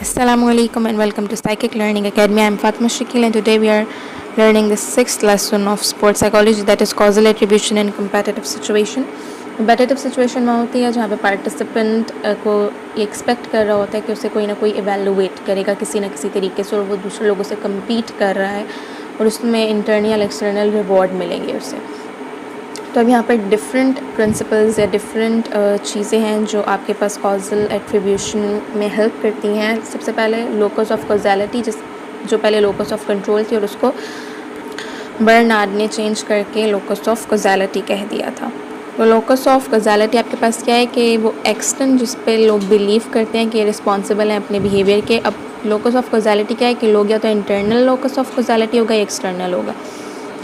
Assalamualaikum and welcome to Psychic Learning Academy. I am Fatma Shakil and today we are learning the sixth lesson of sports psychology, that is causal attribution in competitive situation. Competitive situation में होती है जहाँ पे participant को ये expect कर रहा होता है कि उसे कोई ना कोई इवेलुएट करेगा किसी न किसी तरीके से और वो दूसरे लोगों से कम्पीट कर रहा है और उसमें इंटरनल एक्सटर्नल रिवॉर्ड मिलेंगे उसे। तो अब यहाँ पर डिफरेंट प्रिंसिपल्स या डिफरेंट चीज़ें हैं जो आपके पास कॉजल एट्रीब्यूशन में हेल्प करती हैं। सबसे पहले लोकस ऑफ कॉजैलिटी, जो पहले लोकस ऑफ कंट्रोल थी और उसको बर्नार्ड ने चेंज करके लोकस ऑफ कॉजैलिटी कह दिया था। तो लोकस ऑफ कॉजैलिटी आपके पास क्या है कि वो एक्सटेंट जिस पे लोग बिलीव करते हैं कि ये रिस्पॉन्सिबल हैं अपने बिहेवियर के। अब लोकस ऑफ कॉजैलिटी क्या है कि लोग या तो इंटरनल लोकस ऑफ कॉजैलिटी होगा या एक्सटर्नल होगा।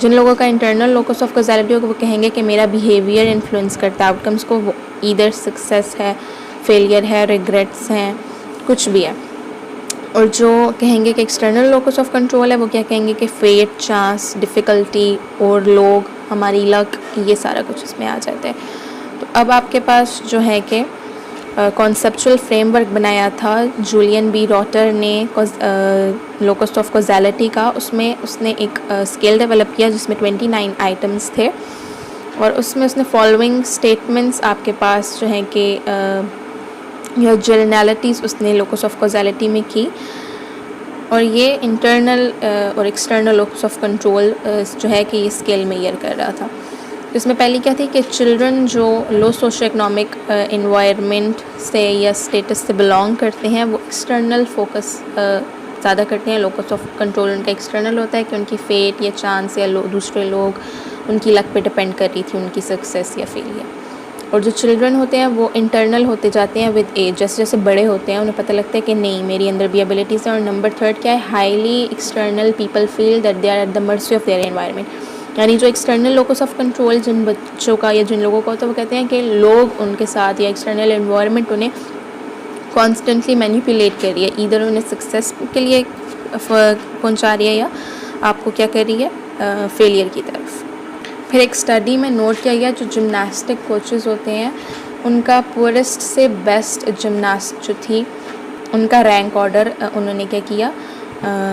जिन लोगों का इंटरनल लोकस ऑफ कॉजैलिटी होगा वो कहेंगे कि मेरा बिहेवियर इन्फ्लुएंस करता है आउटकम्स को, वो ईदर सक्सेस है, फेलियर है, रिग्रेट्स हैं, कुछ भी है। और जो कहेंगे कि एक्सटर्नल लोकस ऑफ कंट्रोल है वो क्या कहेंगे कि फेट, चांस, डिफ़िकल्टी और लोग, हमारी लक, ये सारा कुछ इसमें आ जाता है। तो अब आपके पास जो है कि कॉन्सेप्चुअल फ्रेमवर्क बनाया था जूलियन बी रॉटर ने लोकस ऑफ कॉजैलिटी का। उसमें उसने एक स्केल डेवलप किया जिसमें 29 आइटम्स थे और उसमें उसने फॉलोइंग स्टेटमेंट्स आपके पास जो है कि या जनरलिटीज़ उसने लोकस ऑफ कॉजैलिटी में की और ये इंटरनल और एक्सटर्नल लोकस ऑफ कंट्रोल जो है कि ये स्केल मेजर कर रहा था। इसमें पहली क्या थी कि चिल्ड्रन जो लो सोशो इकोनॉमिक इन्वायरमेंट से या स्टेटस से बिलोंग करते हैं वो एक्सटर्नल फोकस ज़्यादा करते हैं। लोकस ऑफ कंट्रोल उनका एक्सटर्नल होता है कि उनकी फेट या चांस या दूसरे लोग उनकी लक पे डिपेंड कर रही थी उनकी सक्सेस या फेलियर। और जो चिल्ड्रन होते हैं वो इंटरनल होते जाते हैं विद एज। जैसे जैसे बड़े होते हैं उन्हें पता लगता है कि नहीं, मेरी अंदर भी एबिलिटीज़ हैं। और नंबर थर्ड क्या है, highly external people feel that they are at the mercy of their environment. यानी जो एक्सटर्नल लोकस ऑफ कंट्रोल जिन बच्चों का या जिन लोगों का होता है वो कहते हैं कि लोग उनके साथ या एक्सटर्नल एनवायरनमेंट उन्हें कॉन्स्टेंटली मैनिपुलेट कर रही है, ईदर उन्हें सक्सेस के लिए पहुंचा रही है या आपको क्या कर रही है, फेलियर की तरफ। फिर एक स्टडी में नोट किया गया जो जिमनास्टिक कोचेज़ होते हैं उनका पुअरेस्ट से बेस्ट जिमनास्ट जो थी उनका रैंक ऑर्डर उन्होंने क्या किया,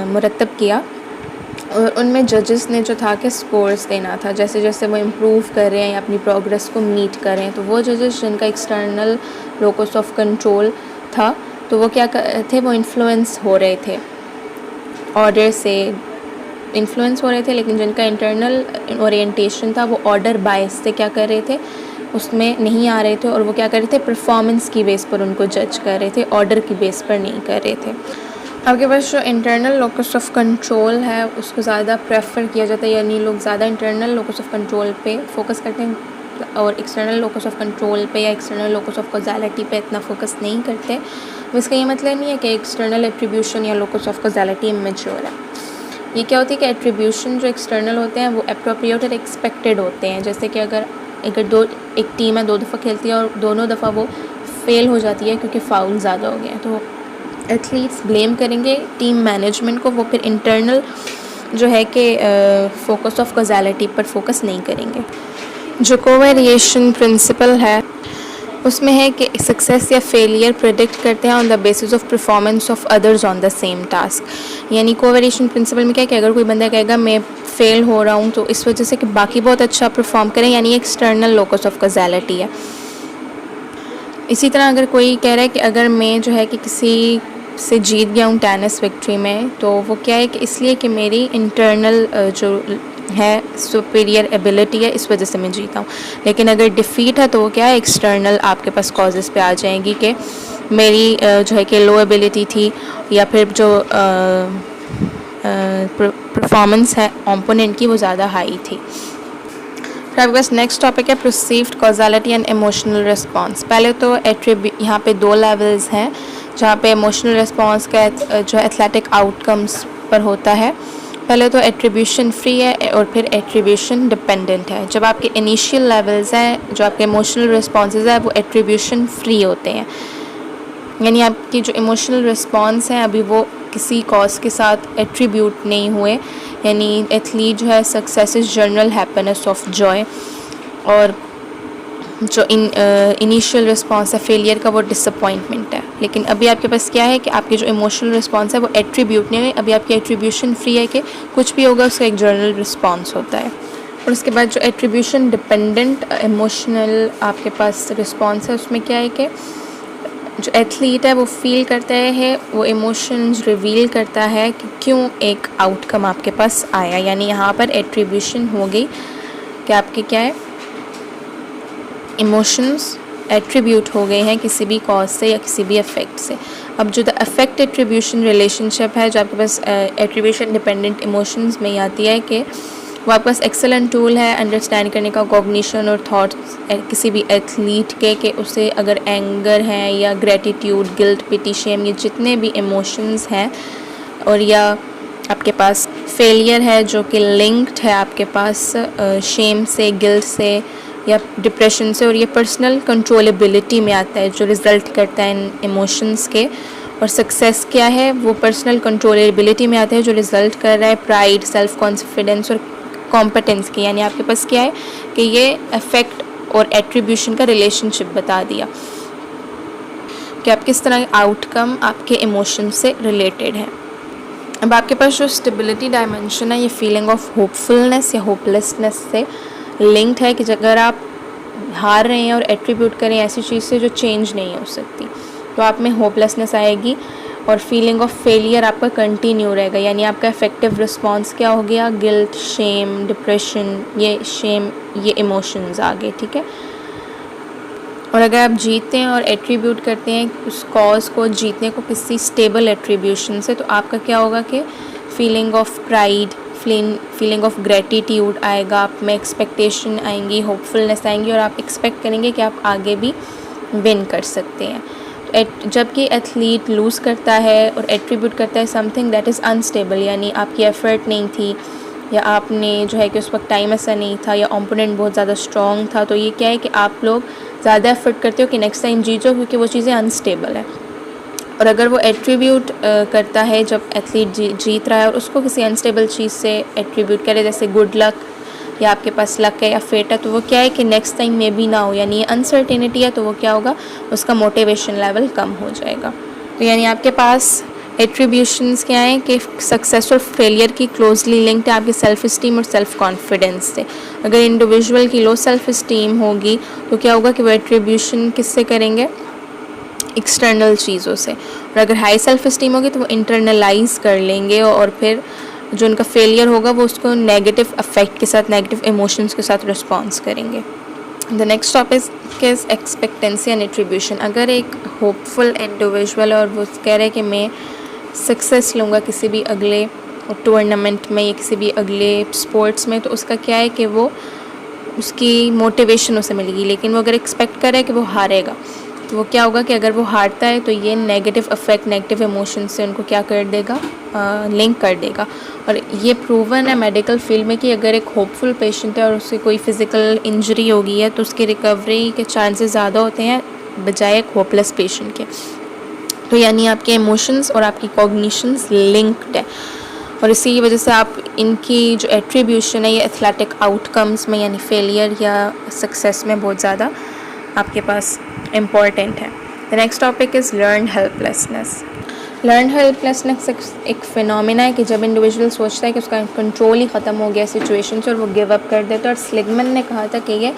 मुरतब किया। और उनमें जजेस ने जो था कि स्कोर्स देना था जैसे जैसे वो इम्प्रूव कर रहे हैं या अपनी प्रोग्रेस को मीट कर रहे हैं। तो वो जजेस जिनका एक्सटर्नल लोकस ऑफ कंट्रोल था तो वो क्या थे, वो इन्फ्लुएंस हो रहे थे, ऑर्डर से इन्फ्लुएंस हो रहे थे। लेकिन जिनका इंटरनल ओरिएंटेशन था वो ऑर्डर बायस से क्या कर रहे थे, उसमें नहीं आ रहे थे और वो क्या कर रहे थे, परफॉर्मेंस की बेस पर उनको जज कर रहे थे, ऑर्डर की बेस पर नहीं कर रहे थे। आपके पास जो इंटरनल लोकस ऑफ कंट्रोल है उसको ज़्यादा प्रेफर किया जाता है, यानी लोग ज़्यादा इंटरनल लोकस ऑफ कंट्रोल पे फोकस करते हैं और एक्सटर्नल लोकस ऑफ कंट्रोल पे या एक्सटर्नल लोकस ऑफ कॉजैलिटी पे इतना फोकस नहीं करते। इसका ये मतलब नहीं है कि एक्सटर्नल एट्रीब्यूशन या लोकस ऑफ कॉजैलिटी इमेच्योर है। ये क्या होती है कि एट्रीब्यूशन जो एक्सटर्नल होते हैं वो एप्रोप्रिएट और एक्सपेक्टेड होते हैं। जैसे कि अगर एक टीम है 2 दफ़ा खेलती है और दोनों दफ़ा वो फेल हो जाती है क्योंकि फाउल ज़्यादा हो गए हैं तो एथलीट्स ब्लेम करेंगे टीम मैनेजमेंट को, वो फिर इंटरनल जो है कि फोकस ऑफ कॉजैलिटी पर फोकस नहीं करेंगे। जो कोवेरिएशन प्रिंसिपल है उसमें है कि सक्सेस या फेलियर प्रेडिक्ट करते हैं on the basis of performance of others on the same task. यानी कोवेरिएशन प्रिंसिपल में क्या है कि अगर कोई बंदा कहेगा मैं फेल हो रहा हूँ तो इस वजह से कि बाकी बहुत अच्छा परफॉर्म करें, यानी एक्सटर्नल लोकस ऑफ कॉजैलिटी है। इसी तरह अगर कोई कह रहा है कि अगर मैं जो है कि किसी से जीत गया हूँ टेनिस विक्ट्री में तो वो क्या है कि इसलिए कि मेरी इंटरनल जो है सुपीरियर एबिलिटी है इस वजह से मैं जीता हूँ। लेकिन अगर डिफ़ीट है तो वो क्या है, एक्सटर्नल आपके पास कॉजेज़ पे आ जाएंगी कि मेरी जो है कि लो एबिलिटी थी या फिर जो परफॉर्मेंस है ओपोनेंट की वो ज़्यादा हाई थी। फिर आपके पास नेक्स्ट टॉपिक है perceived causality and emotional response. पहले तो यहाँ पे 2 लेवल्स हैं जहाँ पे इमोशनल रिस्पॉन्स का जो एथलेटिक आउटकम्स पर होता है। पहले तो एट्रीब्यूशन फ्री है और फिर एट्रीब्यूशन डिपेंडेंट है। जब आपके इनिशियल लेवल्स हैं जो आपके इमोशनल रिस्पॉन्सेज है वो एट्रीब्यूशन फ्री होते हैं, यानी आपकी जो इमोशनल रिस्पॉन्स हैं अभी वो किसी कॉज के साथ एट्रीब्यूट नहीं हुए। यानी एथलीट जो है success is general happiness of Joy और जो इनिशियल रिस्पॉन्स है फेलियर का वो डिसअपॉइंटमेंट है। लेकिन अभी आपके पास क्या है कि आपकी जो इमोशनल रिस्पॉन्स है वो एट्रीब्यूट नहीं है, अभी आपकी एट्रीब्यूशन फ्री है कि कुछ भी होगा उसका एक जर्नल रिस्पॉन्स होता है। और उसके बाद जो एट्रीब्यूशन डिपेंडेंट इमोशनल आपके पास रिस्पॉन्स है उसमें क्या है कि जो एथलीट है वो फील करता है, वो इमोशंस रिवील करता है कि क्यों एक आउटकम आपके पास आया। यानी यहाँ पर एट्रीब्यूशन हो गई कि आपके क्या है, इमोशंस एट्रीब्यूट हो गए हैं किसी भी कॉज से या किसी भी अफेक्ट से। अब जो द अफेक्ट एट्रीब्यूशन रिलेशनशिप है जो आपके पास एट्रीब्यूशन डिपेंडेंट इमोशंस में आती है कि वो आपके पास एक्सेलेंट टूल है अंडरस्टैंड करने का कॉग्निशन और थॉट्स किसी भी एथलीट के उसे अगर एंगर है या ग्रेटिट्यूड, गिल्ट, पिटी, शेम, ये जितने भी इमोशंस हैं, और या आपके पास फेलियर है जो कि लिंक्ड है आपके पास शेम से, गिल्ट से या डिप्रेशन से, और ये पर्सनल कंट्रोलेबिलिटी में आता है जो रिज़ल्ट करता है इन इमोशंस के। और सक्सेस क्या है, वो पर्सनल कंट्रोलेबिलिटी में आता है जो रिज़ल्ट कर रहा है प्राइड, सेल्फ कॉन्फिडेंस और कॉम्पिटेंस की। यानी आपके पास क्या है कि ये इफेक्ट और एट्रीब्यूशन का रिलेशनशिप बता दिया कि आप किस तरह आउटकम आपके इमोशन से रिलेटेड है। अब आपके पास जो स्टेबिलिटी डायमेंशन है ये फीलिंग ऑफ होपफुलनेस या होपलेसनेस से लिंक्ड है कि अगर आप हार रहे हैं और एट्रीब्यूट करें ऐसी चीज़ से जो चेंज नहीं हो सकती तो आप में होपलेसनेस आएगी और फीलिंग ऑफ फेलियर आपका कंटिन्यू रहेगा। यानी आपका इफेक्टिव रिस्पॉन्स क्या हो गया, गिल्ट, शेम, डिप्रेशन, ये इमोशंस आ गए, ठीक है। और अगर आप जीतते हैं और एट्रीब्यूट करते हैं उस कॉज को जीतने को किसी स्टेबल एट्रीब्यूशन से, तो आपका क्या होगा कि feeling of pride, feeling of gratitude आएगा, आप में एक्सपेक्टेशन आएंगी, होपफुलनेस आएंगी और आप एक्सपेक्ट करेंगे कि आप आगे भी विन कर सकते हैं। जबकि एथलीट लूज़ करता है और एट्रीब्यूट करता है समथिंग दैट इज़ अनस्टेबल, यानी आपकी एफ़र्ट नहीं थी या आपने जो है कि उस वक्त टाइम ऐसा नहीं था या ओपोनेंट बहुत ज़्यादा स्ट्रॉन्ग था, तो ये क्या है कि आप लोग ज़्यादा एफ़र्ट करते हो कि नेक्स्ट टाइम जीत जाओ क्योंकि वो चीज़ें अनस्टेबल है। और अगर वो एट्रीब्यूट करता है जब एथलीट जीत रहा है और उसको किसी अनस्टेबल चीज़ से एट्रीब्यूट करे, जैसे गुड लक या आपके पास लक है या फेट है, तो वो क्या है कि नेक्स्ट टाइम मे बी ना हो, यानी ये अनसर्टेनिटी है, तो वो क्या होगा, उसका मोटिवेशन लेवल कम हो जाएगा। तो यानी आपके पास एट्रीब्यूशंस क्या हैं कि सक्सेस और फेलियर की क्लोजली लिंक्ड है आपके सेल्फ इस्टीम और सेल्फ कॉन्फिडेंस से। अगर इंडिविजुअल की लो सेल्फ इस्टीम होगी तो क्या होगा कि वो एट्रीब्यूशन किससे करेंगे, एक्सटर्नल चीज़ों से। और अगर हाई सेल्फ इस्टीम होगी तो वो इंटरनलाइज कर लेंगे और फिर जो उनका फेलियर होगा वो उसको नेगेटिव अफेक्ट के साथ, नेगेटिव इमोशंस के साथ रिस्पॉन्स करेंगे। The next topic is expectancy and attribution. अगर एक होपफुल इंडिविजुअल और वो कह रहे हैं कि मैं सक्सेस लूँगा किसी भी अगले टूर्नामेंट में या किसी भी अगले स्पोर्ट्स में, तो उसका क्या है कि वो उसकी मोटिवेशन उसे मिलेगी। लेकिन वो अगर एक्सपेक्ट करे कि वो हारेगा तो वो क्या होगा कि अगर वो हारता है तो ये नेगेटिव अफेक्ट, नेगेटिव इमोशन से उनको क्या कर देगा, लिंक कर देगा। और ये प्रूवन है मेडिकल फील्ड में कि अगर एक होपफुल पेशेंट है और उससे कोई फिज़िकल इंजरी हो गई है तो उसकी रिकवरी के चांसेस ज़्यादा होते हैं बजाय एक होपलेस पेशेंट के। तो यानी आपके इमोशंस और आपकी कॉग्निशंस लिंक्ड है और इसी वजह से आप इनकी जो एट्रीब्यूशन है ये एथलेटिक आउटकम्स में यानी फेलियर या सक्सेस में बहुत ज़्यादा आपके पास इम्पॉर्टेंट है। The next topic is learn helplessness. Learn helplessness एक फिनोमिना है कि जब इंडिविजुअल सोचता है कि उसका कंट्रोल ही ख़त्म हो गया सिचुएशन से और वो गिव अप कर देता है। और स्लिगमन ने कहा था कि ये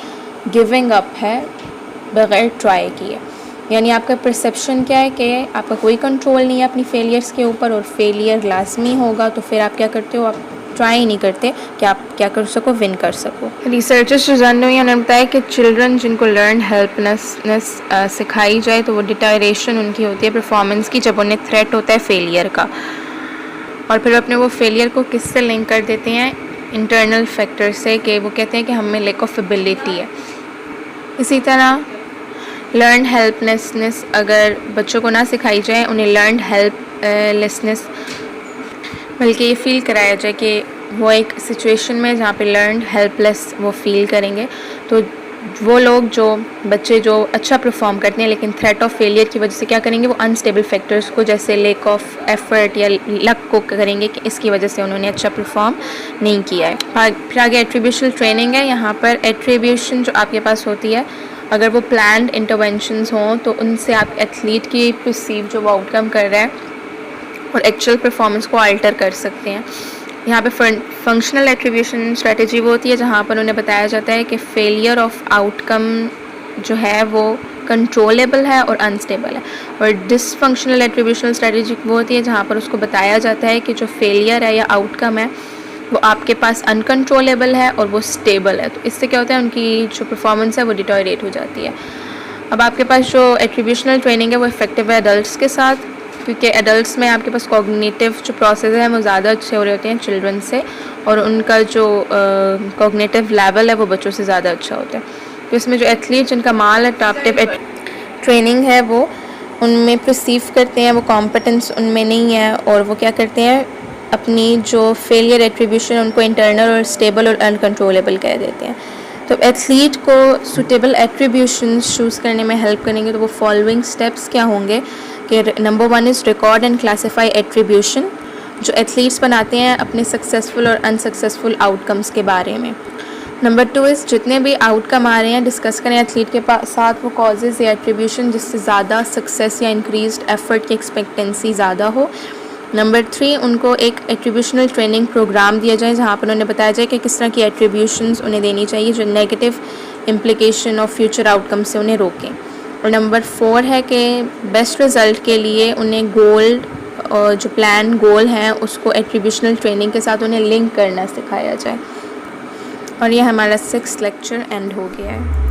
गिविंग अप है बग़ैर ट्राई किए। यानी आपका परसेप्शन क्या है कि आपका कोई कंट्रोल नहीं है अपनी फेलियर्स के ऊपर और फेलियर लाजमी होगा, तो फिर आप क्या करते हो, आप ट्राई नहीं करते कि आप क्या कर सको, विन कर सको। रिसर्चर्स जो जान रही हैं उन्होंने बताया कि चिल्ड्रन जिनको लर्न हेल्पलेसनेस सिखाई जाए तो वो डिटेरेशन उनकी होती है परफॉर्मेंस की जब उन्हें थ्रेट होता है फेलियर का, और फिर अपने वो फेलियर को किससे लिंक कर देते हैं, इंटरनल फैक्टर से, कि वो कहते हैं कि हम में लैक ऑफ एबिलिटी है। इसी तरह लर्न हेल्पलेसनेस अगर बच्चों को ना सिखाई जाए, उन्हें लर्न हेल्पलेसनेस बल्कि ये फील कराया जाए कि वो एक सिचुएशन में जहाँ पे लर्न हेल्पलेस वो फील करेंगे, तो वो लोग जो बच्चे जो अच्छा परफॉर्म करते हैं लेकिन थ्रेट ऑफ फेलियर की वजह से क्या करेंगे, वो अनस्टेबल फैक्टर्स को जैसे लैक ऑफ एफर्ट या लक को करेंगे कि इसकी वजह से उन्होंने अच्छा परफॉर्म नहीं किया है। फिर आगे एट्रीब्यूशनल ट्रेनिंग है। यहाँ पर एट्रीब्यूशन जो आपके पास होती है अगर वो प्लान्ड इंटरवेंशंस हों तो उनसे आप एथलीट की परसीव जो वो आउटकम कर रहा है और एक्चुअल परफॉर्मेंस को अल्टर कर सकते हैं। यहाँ पे फंक्शनल एट्रीब्यूशन स्ट्रेटजी वो होती है जहाँ पर उन्हें बताया जाता है कि फेलियर ऑफ आउटकम जो है वो कंट्रोलेबल है और अनस्टेबल है, और डिसफंक्शनल एट्रीब्यूशनल स्ट्रेटजी वो होती है जहाँ पर उसको बताया जाता है कि जो फेलियर है या आउटकम है वो आपके पास अनकंट्रोलेबल है और वो स्टेबल है। तो इससे क्या होता है, उनकी जो परफॉर्मेंस है वो डिटोरेट हो जाती है। अब आपके पास जो एट्रीब्यूशनल ट्रेनिंग है वो इफेक्टिव है एडल्ट्स के साथ, क्योंकि एडल्ट्स में आपके पास कॉग्निटिव जो प्रोसेस है वो ज़्यादा अच्छे हो रहे होते हैं चिल्ड्रन से, और उनका जो कॉग्निटिव लेवल है वो बच्चों से ज़्यादा अच्छा होता है। तो इसमें जो एथलीट जिनका माल अडाप्टिव ट्रेनिंग है वो उनमें परसीव करते हैं वो कॉम्पिटेंस उनमें नहीं है, और वो क्या करते हैं अपनी जो फेलियर एट्रीब्यूशन उनको इंटरनल और स्टेबल और अनकंट्रोलेबल कह देते हैं। तो एथलीट को सूटेबल एट्रीब्यूशंस चूज़ करने में हेल्प करेंगे तो वो फॉलोइंग स्टेप्स क्या होंगे कि number 1 is record and classify attribution, जो एथलीट्स बनाते हैं अपने सक्सेसफुल और अनसक्सेसफुल आउटकम्स के बारे में। नंबर 2 इज़ जितने भी आउटकम आ रहे हैं डिस्कस करें एथलीट के साथ वो कॉजेज़ या एट्रीब्यूशन जिससे ज़्यादा सक्सेस या इंक्रीज्ड एफर्ट की एक्सपेक्टेंसी ज़्यादा हो। नंबर 3 उनको एक एट्रीब्यूशनल ट्रेनिंग प्रोग्राम दिया जाए जहाँ पर उन्हें बताया जाए कि किस तरह की एट्रीब्यूशंस उन्हें देनी चाहिए जो negative implication of future outcome से उन्हें रोकें। और नंबर 4 है कि बेस्ट रिज़ल्ट के लिए उन्हें गोल और जो प्लान गोल हैं उसको एट्रीब्यूशनल ट्रेनिंग के साथ उन्हें लिंक करना सिखाया जाए। और ये हमारा 6th लेक्चर एंड हो गया है।